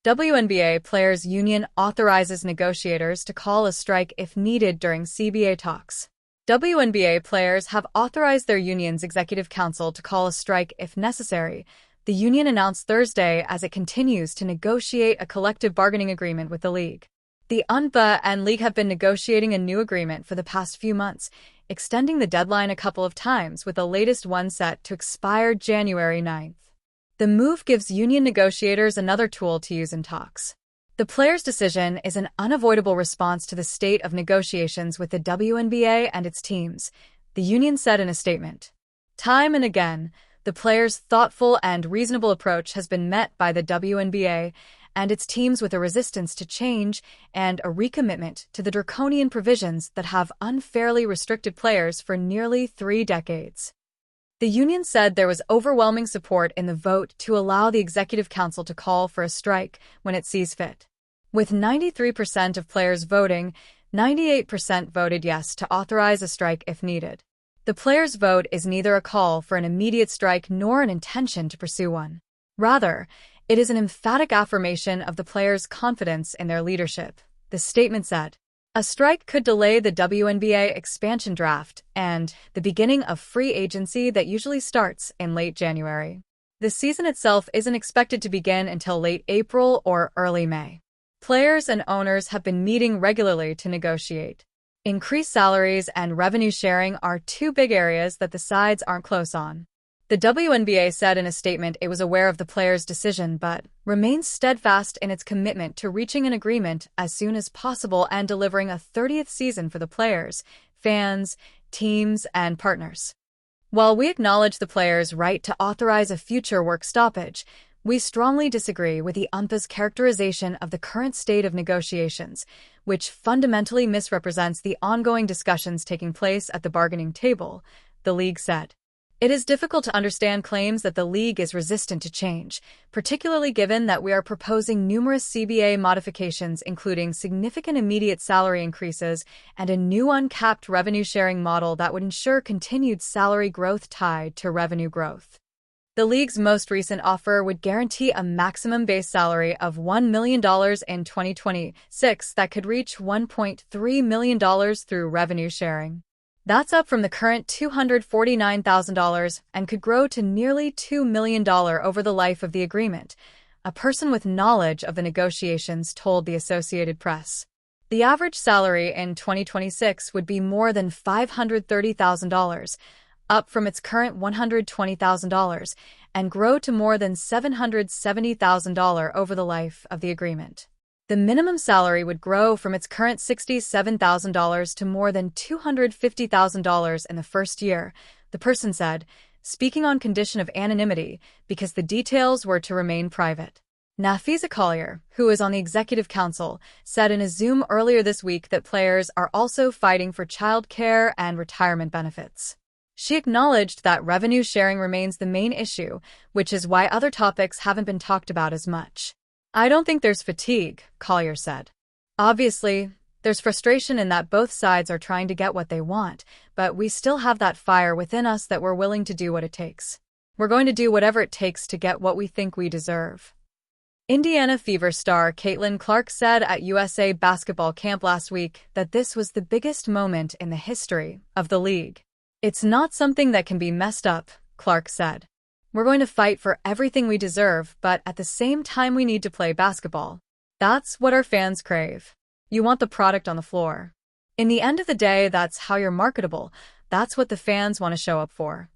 WNBA Players Union authorizes negotiators to call a strike if needed during CBA talks. WNBA players have authorized their union's executive council to call a strike if necessary, the union announced Thursday as it continues to negotiate a collective bargaining agreement with the league. The WNBA and league have been negotiating a new agreement for the past few months, extending the deadline a couple of times, with the latest one set to expire January 9th. The move gives union negotiators another tool to use in talks. The players' decision is an unavoidable response to the state of negotiations with the WNBA and its teams, the union said in a statement. Time and again, the players' thoughtful and reasonable approach has been met by the WNBA and its teams with a resistance to change and a recommitment to the draconian provisions that have unfairly restricted players for nearly 3 decades. The union said there was overwhelming support in the vote to allow the executive council to call for a strike when it sees fit. With 93% of players voting, 98% voted yes to authorize a strike if needed. The players' vote is neither a call for an immediate strike nor an intention to pursue one. Rather, it is an emphatic affirmation of the players' confidence in their leadership, the statement said. A strike could delay the WNBA expansion draft and the beginning of free agency that usually starts in late January. The season itself isn't expected to begin until late April or early May. Players and owners have been meeting regularly to negotiate. Increased salaries and revenue sharing are 2 big areas that the sides aren't close on. The WNBA said in a statement it was aware of the players' decision but remains steadfast in its commitment to reaching an agreement as soon as possible and delivering a 30th season for the players, fans, teams, and partners. While we acknowledge the players' right to authorize a future work stoppage, we strongly disagree with the WNBA's characterization of the current state of negotiations, which fundamentally misrepresents the ongoing discussions taking place at the bargaining table, the league said. It is difficult to understand claims that the league is resistant to change, particularly given that we are proposing numerous CBA modifications including significant immediate salary increases and a new uncapped revenue-sharing model that would ensure continued salary growth tied to revenue growth. The league's most recent offer would guarantee a maximum base salary of $1 million in 2026 that could reach $1.3 million through revenue sharing. That's up from the current $249,000 and could grow to nearly $2 million over the life of the agreement, a person with knowledge of the negotiations told the Associated Press. The average salary in 2026 would be more than $530,000, up from its current $120,000, and grow to more than $770,000 over the life of the agreement. The minimum salary would grow from its current $67,000 to more than $250,000 in the first year, the person said, speaking on condition of anonymity because the details were to remain private. Nafisa Collier, who is on the executive council, said in a Zoom earlier this week that players are also fighting for child care and retirement benefits. She acknowledged that revenue sharing remains the main issue, which is why other topics haven't been talked about as much. I don't think there's fatigue, Collier said. Obviously, there's frustration in that both sides are trying to get what they want, but we still have that fire within us that we're willing to do what it takes. We're going to do whatever it takes to get what we think we deserve. Indiana Fever star Caitlin Clark said at USA basketball camp last week that this was the biggest moment in the history of the league. It's not something that can be messed up, Clark said. We're going to fight for everything we deserve, but at the same time we need to play basketball. That's what our fans crave. You want the product on the floor. In the end of the day, that's how you're marketable. That's what the fans want to show up for.